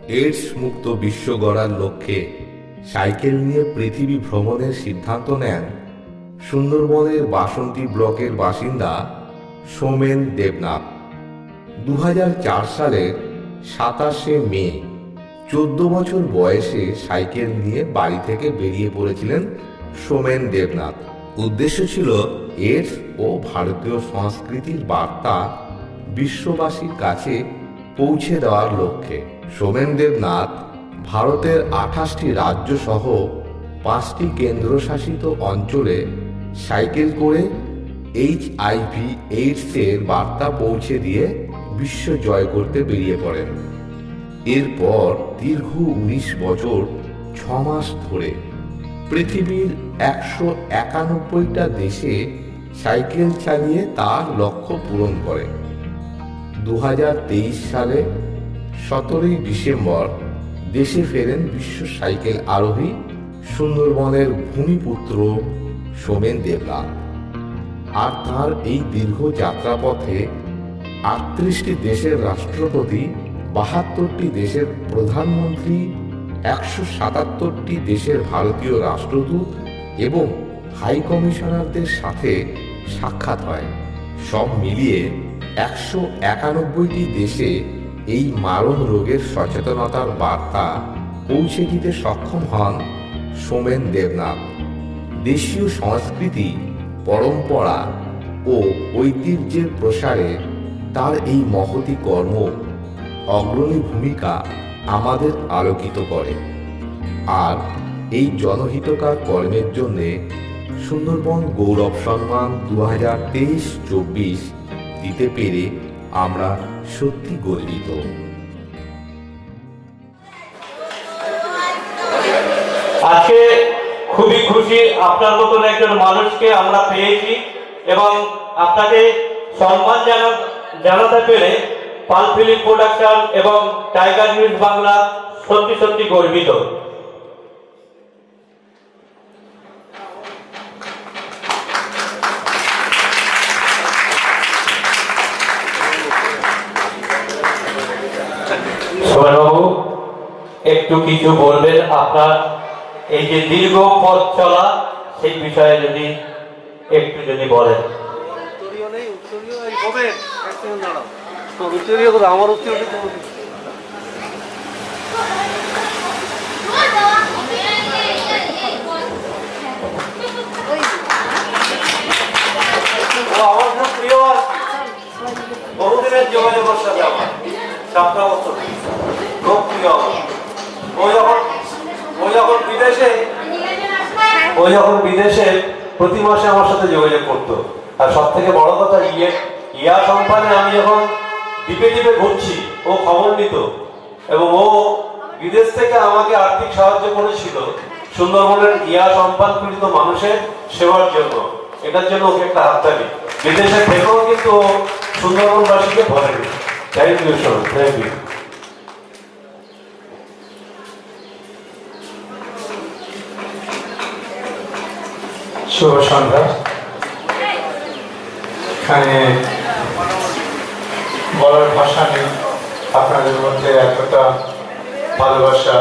AIDS মুক্ত বিশ্ব গড়ার লক্ষ্যে সাইকেল নিয়ে পৃথিবী ভ্রমণের সিদ্ধান্ত নেন সুন্দরবনের বাসন্তী ব্লকের বাসিন্দা সোমেন দেবনাথ। 2004 সালের 27শে মে 14 বছর বয়সে সাইকেল নিয়ে বাড়ি থেকে বেরিয়ে পড়েছিলেন সোমেন দেবনাথ। উদ্দেশ্য ছিল এইডস ও ভারতীয় সংস্কৃতির বার্তা বিশ্ববাসীর কাছে পৌঁছে দেওয়ার লক্ষ্যে। সোমেন দেবনাথ ভারতের 28টি রাজ্য সহ 5টি কেন্দ্রশাসিত অঞ্চলে সাইকেল করে HIV এইডসের বার্তা পৌঁছে দিয়ে বিশ্ব জয় করতে বেরিয়ে পড়েন। এরপর দীর্ঘ 19 বছর 6 মাস ধরে পৃথিবীর 191টা দেশে সাইকেল চালিয়ে তার লক্ষ্য পূরণ করে। 2023 সালে 17ই ডিসেম্বর দেশে ফেরেন বিশ্ব সাইকেল আরোহী সুন্দরবনের ভূমিপুত্র সোমেন দেবনাথ। আর তার এই দীর্ঘ যাত্রাপথে 38টি দেশের রাষ্ট্রপতি, 72টি দেশের প্রধানমন্ত্রী, 177টি দেশের ভারতীয় রাষ্ট্রদূত এবং হাই কমিশনারদের সাথে সাক্ষাৎ হয়। সব মিলিয়ে 191টি দেশে এই মারণ রোগের সচেতনতার বার্তা পৌঁছে দিতে সক্ষম হন সোমেন দেবনাথ। দেশীয় সংস্কৃতি, পরম্পরা ও ঐতিহ্যের প্রসারে তার এই মহতী কর্ম অগ্রণী ভূমিকা আমাদের আলোকিত করে। আর এই জনহিতকর কর্মের জন্যে সুন্দরবন গৌরব সম্মান 2023-24 দিতে পেরে আমরা সত্যি গর্বিত। আজকে খুবই খুশি আপনার মতন একজন মানুষকে আমরা পেয়েছি এবং আপনাকে সম্মান জানাতে পেরে পাল ফিল্ম প্রোডাকশন এবং টাইগার নিউজ বাংলা সত্যি সত্যি গর্বিত। সোমেনবাবু একটু কিছু বলবেন আপনার এই যে দীর্ঘ পথ চলা সেই বিষয়ে একটু যদি বলেন। আমার প্রিয় বহুদিনের যোগাযোগের সাথে আমার 7 বছর খুব প্রিয়। ও যখন বিদেশে প্রতি মাসে আমার সাথে যোগাযোগ করতো। আর সব থেকে বড় কথা ইয়া সম্পানে আমি যখন দ্বীপে দ্বীপে ঘুরছি ও খবর নিত এবং ও বিদেশ থেকে আমাকে আর্থিক সাহায্য করেছিল সুন্দরবনের ইয়া সম্পান পীড়িত মানুষের সেবার জন্য। এটার জন্য ওকে একটা হাততালি। বিদেশে থেকেও কিন্তু সুন্দরবনবাসীকে ভরেনি। থ্যাংক ইউ সর, থ্যাংক ইউ। শুভ সন্ধ্যা। এখানে বলার ভাষা নেই, আপনাদের মধ্যে এতটা ভালোবাসা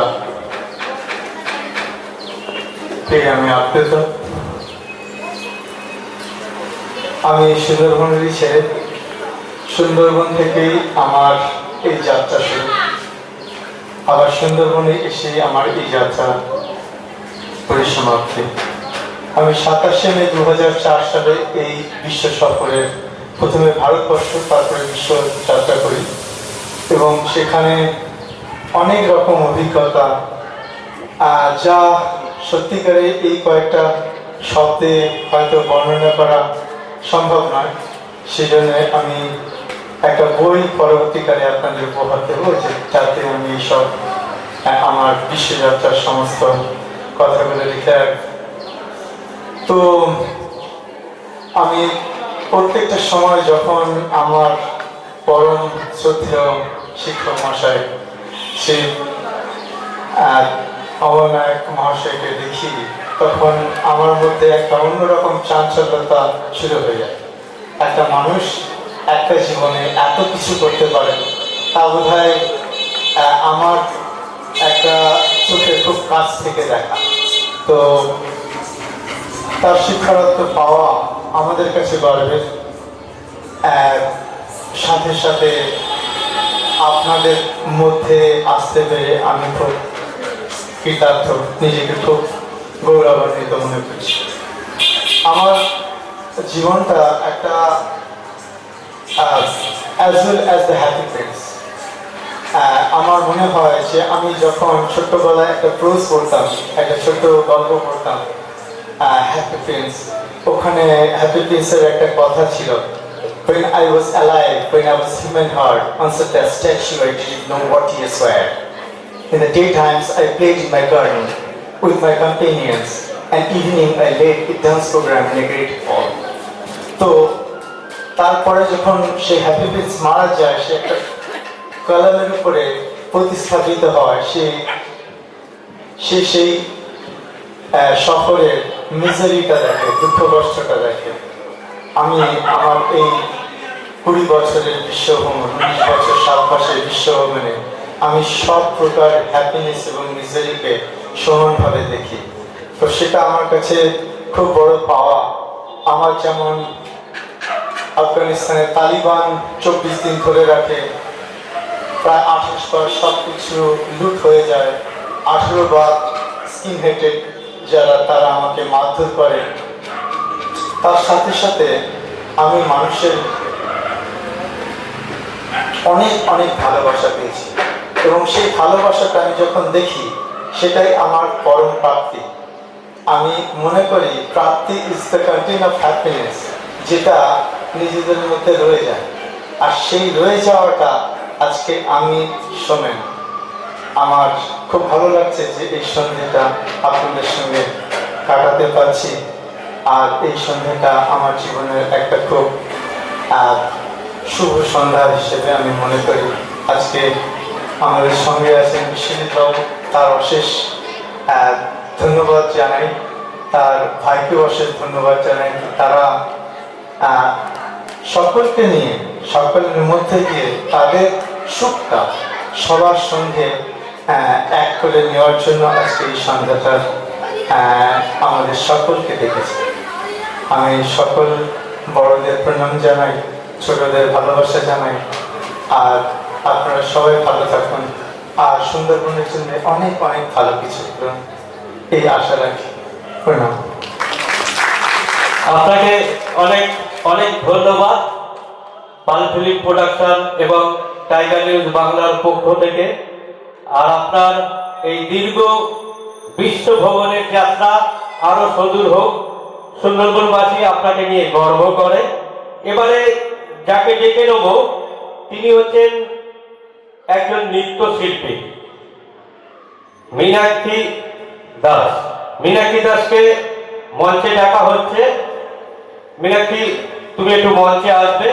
পেয়ে আমি আপ্লুত। আমি সুন্দরবনেরই ছেলে। সুন্দরবন থেকেই আমার এই যাত্রা শুরু। আবার সুন্দরবনে এসে আমার এই যাত্রা পরিসমাপ্তি। আমি 27শে মে 2004 সালে এই বিশ্ব সফরের প্রথমে ভারতবর্ষ, তারপরে বিশ্ব যাত্রা করি এবং সেখানে অনেক রকম অভিজ্ঞতা যা সত্যিকারে এই কয়েকটা শব্দে হয়তো বর্ণনা করা সম্ভব নয়। সেজন্য আমি একটা বই পরবর্তীকালে আপনাদের উপহার দেবো, যাতে আমি এইসব আমার বিশ্বযাত্রার সমস্ত কথাগুলো লিখে রাখবো। তো আমি প্রত্যেকটা সময় যখন আমার পরম শ্রদ্ধেয় শিক্ষক মহাশয় শ্রী অমরনায়ক মহাশয়কে দেখি, তখন আমার মধ্যে একটা অন্যরকম চাঞ্চল্যতা শুরু হয়ে যায়। একটা মানুষ একটা জীবনে এত কিছু করতে পারে তা বোধহয় আমার একটা চোখের খুব কাছ থেকে দেখা। তো তার শিক্ষারত্ব পাওয়া আমাদের কাছে গর্বের। সাথে সাথে আপনাদের মধ্যে আসতে পেরে আমি খুব কৃতার্থ, নিজেকে খুব গৌরবান্বিত মনে করছি। আমার জীবনটা একটা as well as the happy prince। আমার মনে হয় যে আমি যখন ছোট্টবেলায় একটা প্রোজ পড়তাম, একটা ছোট্ট গল্প পড়তাম হ্যাপি প্রিন্স, ওখানে হ্যাপি প্রিন্সের একটা কথা ছিল, when I was alive, when I was human heart, on such a statue I didn't know what years were. In the daytimes I played in my garden with my companions, and evening I led a dance program in a great hall. তো তারপরে যখন সেই happy Prince মারা যায়, সে একটা কলমের উপরে প্রতিস্থাপিত হয়, সেই শহরের মিজারিটা দেখে, দুঃখ কষ্টটা দেখে। আমি আমার এই 20 বছরের বিশ্বভ্রমণ, 19 বছর 7 মাসের বিশ্বভ্রমণে আমি সব প্রকার হ্যাপিনেস এবং মিজারিকে সমানভাবে দেখি। তো সেটা আমার কাছে খুব বড় পাওয়া। আমার যেমন আফগানিস্তানে তালিবান 24 দিন ধরে রাখে, প্রায় 28 বার সব কিছু লুট হয়ে যায়, 18 বার স্কিন হেডেড যারা তারা আমাকে মারধর করে। তার সাথে সাথে আমি মানুষের অনেক অনেক ভালোবাসা পেয়েছি, এবং সেই ভালোবাসাটা আমি যখন দেখি সেটাই আমার পরম প্রাপ্তি। আমি মনে করি প্রাপ্তি is the content of happiness, যেটা নিজেদের মধ্যে রয়ে যায়। আর সেই রয়ে যাওয়াটা আজকে আমি সোমেন, আমার খুব ভালো লাগছে যে এই সন্ধ্যেটা আপনাদের সঙ্গে কাটাতে পারছি। আর এই সন্ধ্যাটা আমার জীবনের একটা খুব শুভ সন্ধ্যা হিসেবে আমি মনে করি। আজকে আমাদের সঙ্গে আছেন বিশ্বজিৎ বাবু, তার অশেষ ধন্যবাদ জানাই, তার ভাইকে অশেষ ধন্যবাদ জানাই। তারা সকলকে নিয়ে, সকলের মধ্যে দিয়ে তাদের সুখটা সবার সঙ্গে এক করে নেওয়ার জন্য আজকে এই সন্ধ্যাটা আমাদের সকলকে দেখেছে। আমি সকল বড়দের প্রণাম জানাই, ছোটদের ভালোবাসা জানাই। আর আপনারা সবাই ভালো থাকুন, আর সুন্দরবনের জন্য অনেক অনেক ভালো কিছু করুন, এই আশা রাখি। প্রণাম। আপনাকে অনেক অনেক ধন্যবাদ পাল ফিল্ম প্রোডাকশন এবং টাইগার নিউজ বাংলার পক্ষ থেকে। আর আপনার এই দীর্ঘ বিশ্ব ভ্রমণের যাত্রা আরো সুদূর হোক, সুন্দরবনবাসী আপনাকে নিয়ে গর্ব করে। এবারে যাকে ডেকে নেব তিনি হচ্ছেন একজন নৃত্যশিল্পী মীনাক্ষী দাস। মীনাক্ষী দাসকে মঞ্চে ডাকা হচ্ছে। মীনাক্ষী, তুমি একটু মঞ্চে আসবে।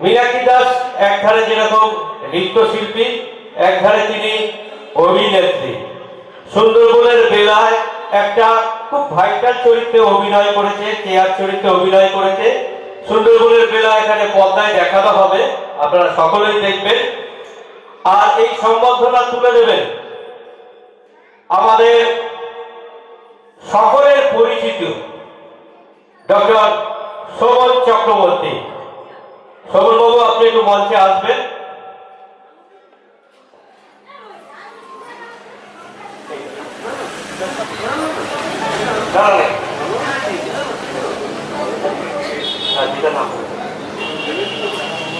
মীনাক্ষী দাস একধারে যেরকম নৃত্যশিল্পী, একধারে তিনি অভিনেত্রী। সুন্দরবনের বেলায় একটা খুব ভাইটাল চরিত্রে অভিনয় করেছে, চেয়ার চরিত্রে অভিনয় করেছে। সুন্দরবনের বেলা এখানে পর্দায় দেখানো হবে, আপনারা সকলেই দেখবেন। আর এই সম্বর্ধনা তুলে দেবেন আমাদের সকলের পরিচিত ডক্টর শোভন চক্রবর্তী। শোভন বাবু, আপনি একটু মঞ্চে আসবেন।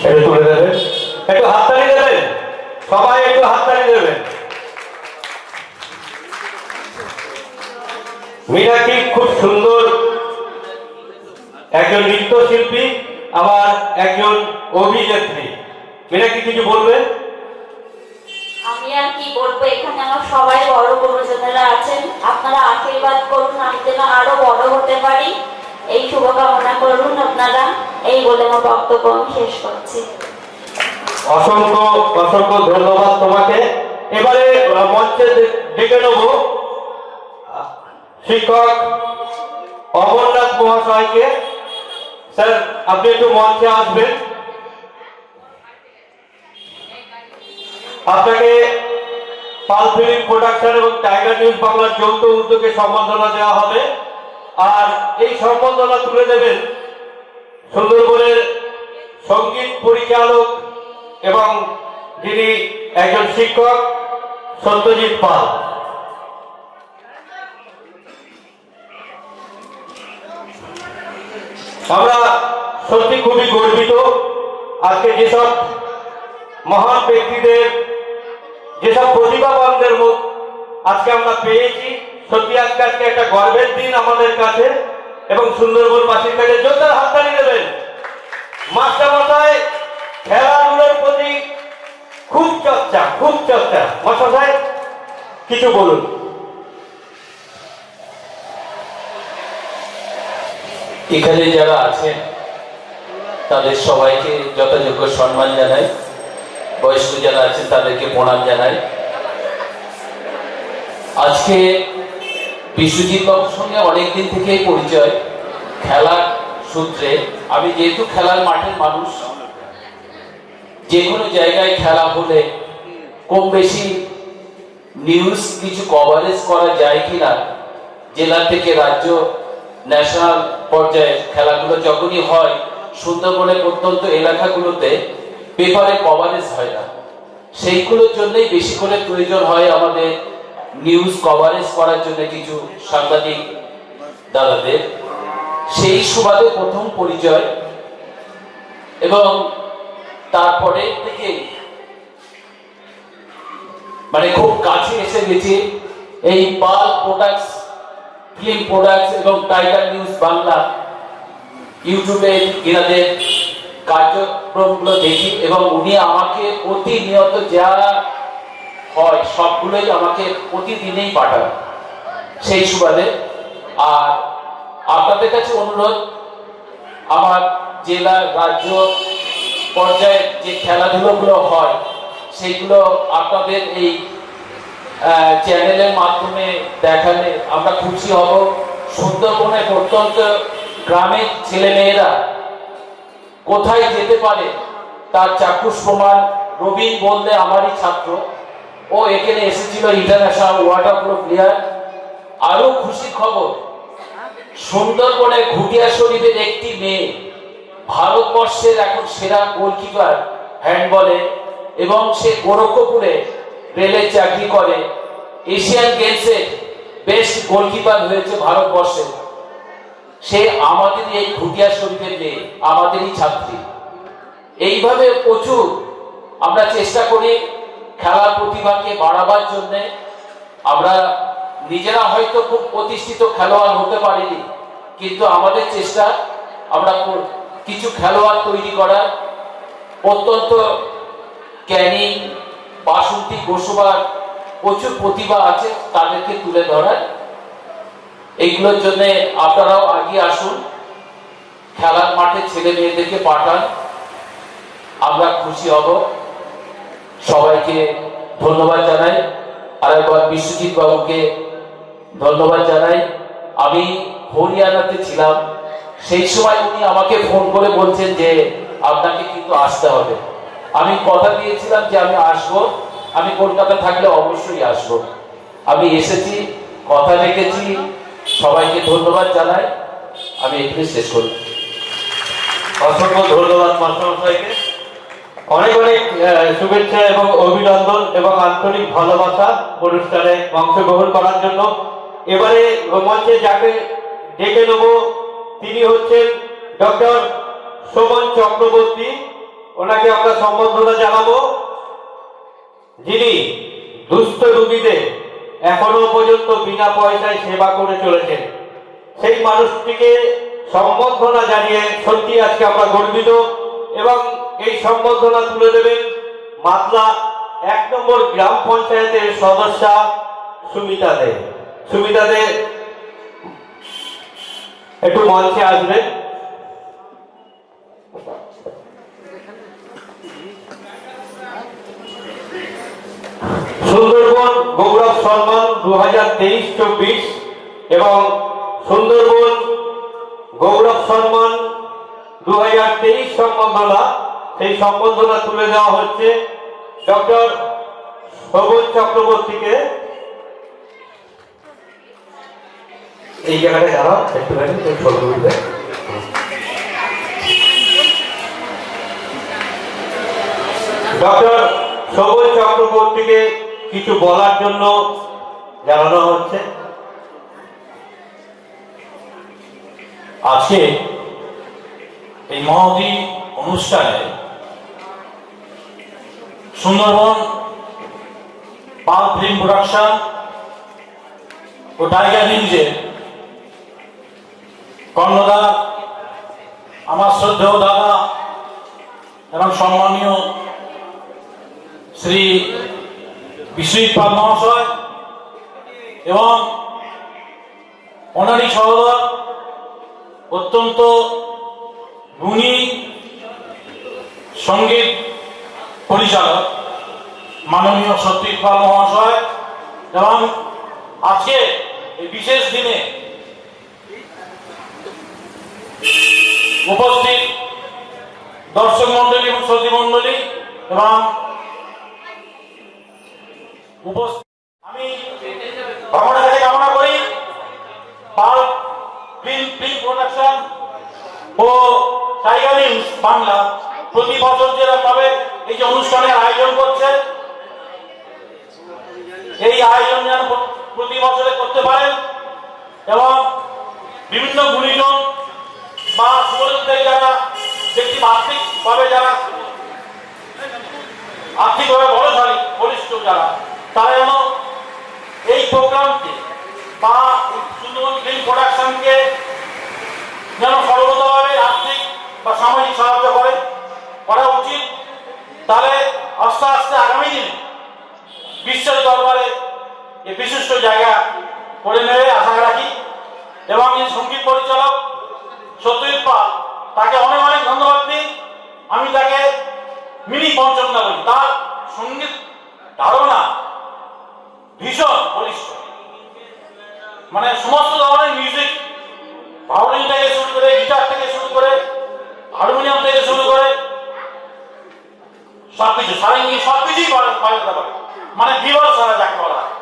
একটু তুলে দেবেন, একটু হাততালি দেবেন, সবাই একটু হাততালি দেবেন। মীনাক্ষী খুব সুন্দর একজন নৃত্যশিল্পী, আবার একজন অভিনেত্রী। মীনাক্ষী কিছু বলবেন? আমি আর কি বলবো, এখানে আমার সবাই বড় গুরুজনেরা আছেন, আপনারা আশীর্বাদ করুন আমি যেন আরো বড় হতে পারি, এই শুভকামনা করুন আপনারা। এই বলে আমার বক্তব্য আমি শেষ করছি। অসংখ্য অসংখ্য ধন্যবাদ তোমাকে। এবারে মঞ্চে ডেকে নেব শিক্ষক অমরনাথ মহাশয়কে। স্যার, আপনি একটু মঞ্চে আসবেন। আপনাকে পাল ফিল্ম প্রোডাকশন এবং টাইগার নিউজ বাংলার যৌথ উদ্যোগে সম্বর্ধনা দেওয়া হবে। আর এই সম্বর্ধনা তুলে দেবেন সুন্দরবনের সঙ্গীত পরিচালক এবং যিনি একজন শিক্ষক সত্যজিৎ পাল। আমরা সত্যি খুবই গর্বিত আজকে যেসব মহান ব্যক্তিদের, যেসব প্রতিভাবানদের আজকে আমরা পেয়েছি। সত্যি আজকে একটা গর্বের দিন আমাদের কাছে এবং সুন্দরবনবাসীর কাছে। জোরদার হাততালি দেবেন। মাস্টারমশাই খেলাধুলোর প্রতি খুব চর্চা। মাস্টারমশাই কিছু বলুন। এখানে যারা আছেন তাদের সবাইকে যথাযোগ্য সম্মান জানাই। বয়স্ক যারা আছেন তাদেরকে প্রণাম জানাই। আজকে বিশ্বজিৎ বাবুর সঙ্গে অনেকদিন থেকেই পরিচয় খেলার সূত্রে। আমি যেহেতু খেলার মাঠের মানুষ, যে কোনো জায়গায় খেলা হলে কম বেশি নিউজ কিছু কভারেজ করা যায় কিনা, জেলা থেকে রাজ্য ন্যাশনাল পর্যায়ে খেলাগুলো যখনই হয় সুন্দরবনের প্রত্যন্ত এলাকাগুলোতে পেপারে কভারেজ হয় না। সেইগুলোর জন্যই বেশি করে প্রয়োজন হয় আমাদের নিউজ কভারেজ করার জন্য কিছু সাংবাদিক দাদাদের। সেই সুবাদে প্রথম পরিচয় এবং তারপরে থেকে মানে খুব কাছে এসে গেছে এই পাল প্রোডাক্টস, ফিল্ম প্রোডাক্টস এবং টাইগার নিউজ বাংলা ইউটিউবে এনাদের কার্যক্রমগুলো দেখি এবং উনি আমাকে প্রতিনিয়ত যা হয় সবগুলোই আমাকে প্রতিদিনেই পাঠান সেই সুবাদে। আর আপনাদের কাছে অনুরোধ, আমার জেলা রাজ্য পর্যায়ে যে খেলাধুলোগুলো হয় সেইগুলো আপনাদের এই চ্যানেলের মাধ্যমে দেখালে আমরা খুশি হব। সুন্দরবনের প্রত্যন্ত গ্রামের ছেলেমেয়েরা কোথায় যেতে পারে তার চাক্ষুষ প্রমাণ। রবিন বললে আমারই ছাত্র, ও এখানে এসেছিল ইন্টারন্যাশনাল ওয়াটার পোলো প্লেয়ার। আরো খুশির খবর, সুন্দরবনের ঘুটিয়া শরীফের একটি মেয়ে ভারতবর্ষের এখন সেরা গোলকিপার হ্যান্ডবলে এবং সে গোরক্ষপুরে রেলে চাকরি করে। এশিয়ান গেমসে বেস্ট গোলকিপার হয়েছে ভারতবর্ষে। সে আমাদেরই এই ঘুটিয়া শরীফের মেয়ে, আমাদেরই ছাত্রী। এইভাবে প্রচুর আমরা চেষ্টা করি খেলার প্রতিভাকে বাড়াবার জন্য। আমরা নিজেরা হয়তো খুব প্রতিষ্ঠিত খেলোয়াড় হতে পারিনি, কিন্তু আমাদের চেষ্টা আমরা কিছু খেলোয়াড় তৈরি করার। অত্যন্ত ক্যানিং, বাসন্তী, গোসবার প্রচুর প্রতিভা আছে, তাদেরকে তুলে ধরার। এইগুলোর জন্য আপনারাও এগিয়ে আসুন, খেলার মাঠে ছেলে মেয়েদেরকে পাঠান, আমরা খুশি হব। সবাইকে ধন্যবাদ জানাই। আরেকবার বিশ্বজিৎ বাবুকে ধন্যবাদ জানাই। আমি হরিয়ানাতে ছিলাম, সেই সময় উনি আমাকে ফোন করে বলছেন যে আপনাকে কিন্তু আসতে হবে। আমি কথা দিয়েছিলাম যে আমি আসবো, আমি কলকাতা থাকলে অবশ্যই আসবো। আমি এসেছি, কথা রেখেছি। সবাইকে ধন্যবাদ জানাই। আমি এখানে শেষ করি। অসংখ্য ধন্যবাদ মাস্টারমশাইকে। অনেক শুভেচ্ছা এবং অভিনন্দন এবং আন্তরিক ভালোবাসা অনুষ্ঠানে অংশগ্রহণ করার জন্য। এবারে মঞ্চে যাকে ডেকে নেব তিনি হচ্ছেন ডক্টর শোভন চক্রবর্তী। ওনাকে আমরা সম্বর্ধনা জানাবো, যিনি দুস্থ রোগীদের এখনো পর্যন্ত বিনা পয়সায় সেবা করে চলেছেন। সেই মানুষটিকে সম্বর্ধনা জানিয়ে সত্যি আজকে আমরা গর্বিত। এবং এই সম্বর্ধনা তুলে দেবেন মাতলা 1 নম্বর গ্রাম পঞ্চায়েতের সদস্যা সুমিতা দে। সুমিতা দে একটু মঞ্চে আসবেন। সুন্দরবন গৌরব সম্মান 2023-24 এবং সুন্দরবন গৌরব সম্মান 2023 সম্বর্ধনা, সেই সম্বর্ধনা তুলে দেওয়া হচ্ছে ডক্টর সবুজ চক্রবর্তীকে এই জায়গাটা যারা একটুখানি ছবি উঠবে। ডক্টর সবুজ চক্রবর্তীকে কিছু বলার জন্য জানানো হচ্ছে। আজকে এই মহতী অনুষ্ঠানে সুন্দরবন পাল ফিল্ম প্রোডাকশন ও টাইগার নিউজের কর্ণধার আমার শ্রদ্ধেয় দাদা এবং সম্মানীয় শ্রী বিশ্বজিৎ পাল মহাশয় এবং ওনারই সহোদর অত্যন্ত গুণী সঙ্গীত পরিচালক মাননীয় সত্যজিৎ পাল মহাশয় এবং আজকে এই বিশেষ দিনে উপস্থিত দর্শক মন্ডলী এবং শ্রোতী মন্ডলী এবং আমি ভগবানের কাছে কামনা করি পাল ফিল্ম প্রোডাকশন ও টাইগার নিউজ বাংলা প্রতি বছর যেরকম ভাবে এই যে অনুষ্ঠানের আয়োজন করছে, এই আয়োজন যেন প্রতি বছরে করতে পারেন এবং বিভিন্ন গুণীজন বা শুভযোদ্ধায় যারা ব্যক্তি আর্থিকভাবে যারা আর্থিকভাবে বলিষ্ঠ যারা, তারা যেন এই প্রোগ্রামকে বা সুন্দরবন ফিল্ম প্রোডাকশনকে যেন সর্বতভাবে আর্থিক বা সামাজিক সাহায্য করা উচিত। তাহলে আস্তে আস্তে আগামী দিনে বিশ্বের দরবারে এই বিশিষ্ট জায়গা করে নেবে আশা রাখি। এবং এই সঙ্গীত পরিচালক সত্যজিৎ পাল, তাকে অনেক অনেক ধন্যবাদ দিই। আমি তাকে মিনি পঞ্চমদা বলি। তার সঙ্গীত ধারণা ভীষণ বলিষ্ঠ, মানে সমস্ত ধরনের মিউজিক, ভায়োলিন থেকে শুরু করে, গিটার থেকে শুরু করে, হারমোনিয়াম থেকে শুরু করে সবকিছু সারেঙ্গি সবকিছুই বাজাতে পারে, মানে বিবল সারা যাকে বলা হয়।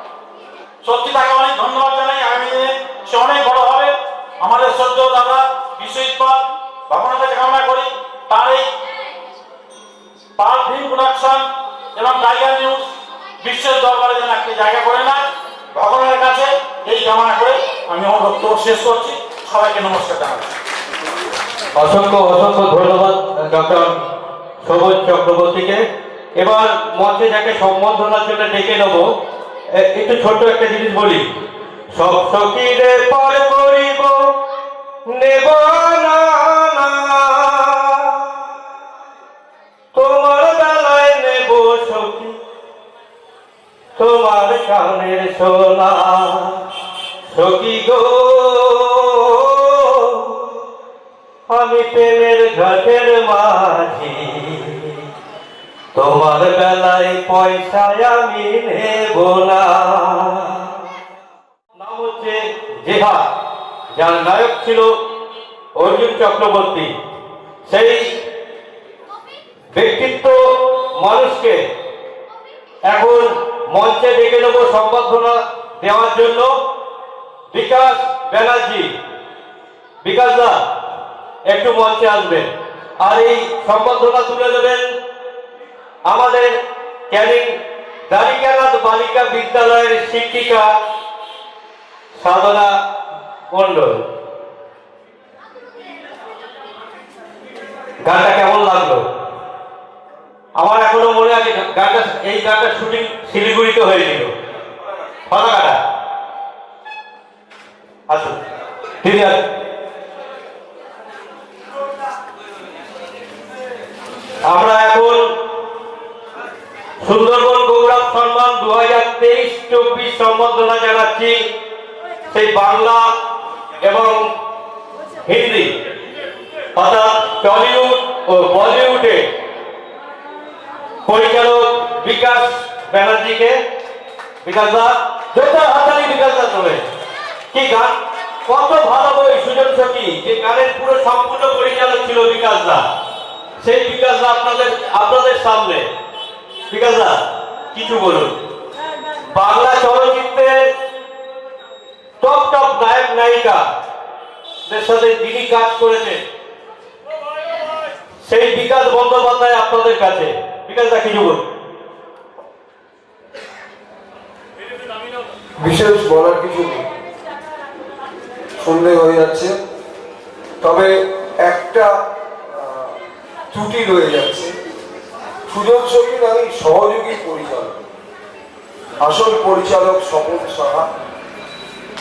সত্যি তাকে অনেক ধন্যবাদ জানাই। আগামী দিনে সে অনেক বড় হবে। আমাদের শ্রদ্ধেয় দাদা বিশ্বজিৎ পাল, ভগবানের কাছে কামনা করি তার এই পাল ফিল্ম প্রোডাকশন এবং টাইগার নিউজ বিশ্বের দরবারে যেন একটি জায়গা করে নেয়, ভগবানের কাছে এই কামনা করে আমি আমার বক্তব্য শেষ করছি। সবাইকে নমস্কার জানাচ্ছি। অসংখ্য অসংখ্য ধন্যবাদ ডক্টর সবুজ চক্রবর্তীকে। এবার মঞ্চে যাকে সম্বর্ধনার জন্য ডেকে নেব, একটু ছোট্ট একটা জিনিস বলি। সব সখীরে পার করিব নেব না, তোমার বেলায় নেব সখী তোমার কানের সোনা, সখী গো আমি প্রেমের ঘাটের মাঝি, তোমার বেলায় পয়সায় আমি নেব না। নাম হচ্ছে জেহা, যার নায়ক ছিল অর্জুন চক্রবর্তী। সেই ব্যক্তিত্ব মানুষকে এখন মঞ্চে ডেকে নেব সম্বর্ধনা দেওয়ার জন্য। বিকাশ ব্যানার্জি, বিকাশ দা একটু মঞ্চে আসবেন আর এই সম্বর্ধনা তুলে দেবেন আমাদের ক্যানিং দ্বারিকানাথ বালিকা বিদ্যালয়ের শিক্ষিকা সাধনা মণ্ডল। গানটা কেমন লাগলো? আমার এখনো মনে আছে এই গানটা শুটিং শিলিগুড়িতে হয়েছিল। ফলাকাটা আসুন ঠিক আছে। আমরা এখন সুন্দরবন গৌরব সম্মান 2023-24 সম্বর্ধনা জানাচ্ছি সেই বাংলা এবং হিন্দি অর্থাৎ টলিউড ও বলিউডে পরিচালক বিকাশ ব্যানার্জিকে। বিকাশ দা জোরদার হাতালি। বিকাশ দা চলে কি গান, কত ভালো বই সুজন সখী, যে গানের পুরো সম্পূর্ণ পরিচালক ছিল বিকাশ দা। সেই বিকাশ দা আপনাদের সামনে। বিকাশ দা কিছু বলুন। বাংলা চলচ্চিত্রের টপ নায়ক নায়িকাদের সাথে যিনি কাজ করেছেন সেই বিকাশ বন্দ্যোপাধ্যায় আপনাদের কাছে। বিকাশ দা কিছু বলুন। বিশেষ বলার কিছু নেই, সন্ধে হয়ে যাচ্ছে। তবে একটা ত্রুটি রয়ে যাচ্ছে, সুজন সঙ্গীত আমি সহযোগী পরিচালক, আসল পরিচালক স্বপন সাহা,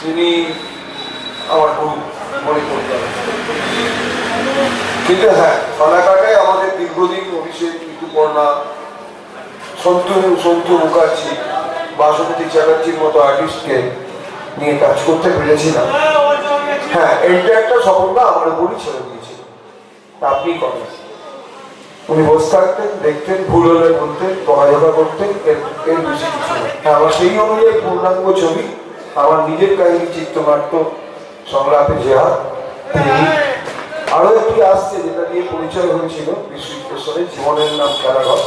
তিনি আমার গুরু মনে পরিচালক। কিন্তু হ্যাঁ, ফালাকাটায় আমাদের দীর্ঘদিন অভিষেক, ঋতুপর্ণা, সন্তু মুখার্জি, বাসন্তী চ্যাটার্জির মতো আর্টিস্টকে নিয়ে কাজ করতে পেরেছিলাম। হ্যাঁ, এটা একটা সফলতা আমার উপরই ছেড়ে দিয়েছিল। আপনি করেন, উনি বসে থাকতেন, দেখতেন, ভুল হলে বলতেন, বকাঝকা করতেন, এর বেশি কিছু না। হ্যাঁ, আমার সেই অনুযায়ী পূর্ণাঙ্গ ছবি, আমার নিজের কাহিনী, চিত্রনাট্য, সংলাপে জেহা। আরো একটি আসছে যেটা নিয়ে পরিচয় হয়েছিল বিশ্ববিদ্যালয়ে, জীবনের নাম খেলাঘর,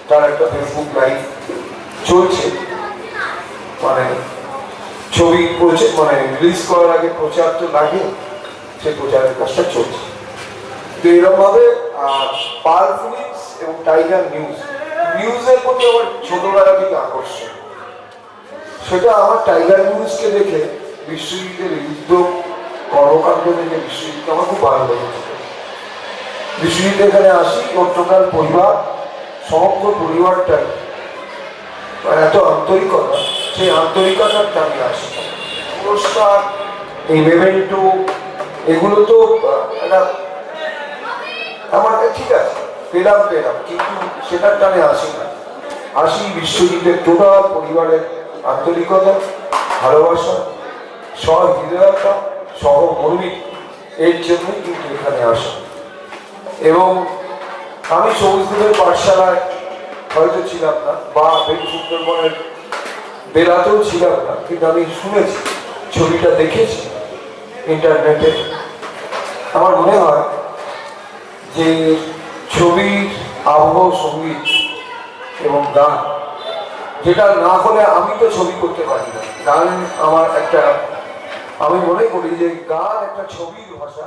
তার একটা ফেসবুক লাইভ চলছে। মানে ছবি মানে রিলিজ করার আগে প্রচার তো লাগে, সেই প্রচারের কাজটা চলছে। তো এরকম ভাবে পাল ফিলিমস এবং টাইগার নিউজের প্রতি আমার ছোটবেলা থেকে আকর্ষণ। সেটা আমার টাইগার নিউজকে দেখে, বিশ্বজিতের উদ্যোগ কর্মকাণ্ড দেখে বিশ্বজিৎকে আমার খুব ভালো লেগেছে। বিশ্বজিৎ এখানে আসি, ওর টোটাল পরিবার, সমগ্র পরিবারটাই এত আন্তরিকতা, সেই আন্তরিকতাটা আমি আসি। পুরস্কার, এই মেমেন্টো, এগুলো তো একটা আমার ঠিক আছে, পেলাম, কিন্তু সেটার টানে আসি না। আসি বিশ্বজিতের টোটাল পরিবারের আন্তরিকতা, ভালোবাসা, সহৃদয়তা, সহমর্মিত, এর জন্যই কিন্তু এখানে আসা। এবং আমি সবুজদের পাঠশালায় হয়তো ছিলাম না, বা সুন্দরবনের বেলাতেও ছিলাম না, কিন্তু আমি শুনেছি, ছবিটা দেখেছি ইন্টারনেটে। আমার মনে হয় যে ছবির আবহ, সঙ্গীত এবং গান, যেটা না হলে আমি তো ছবি করতে পারি না। গান আমার একটা, আমি মনে করি যে গান একটা ছবির ভাষা।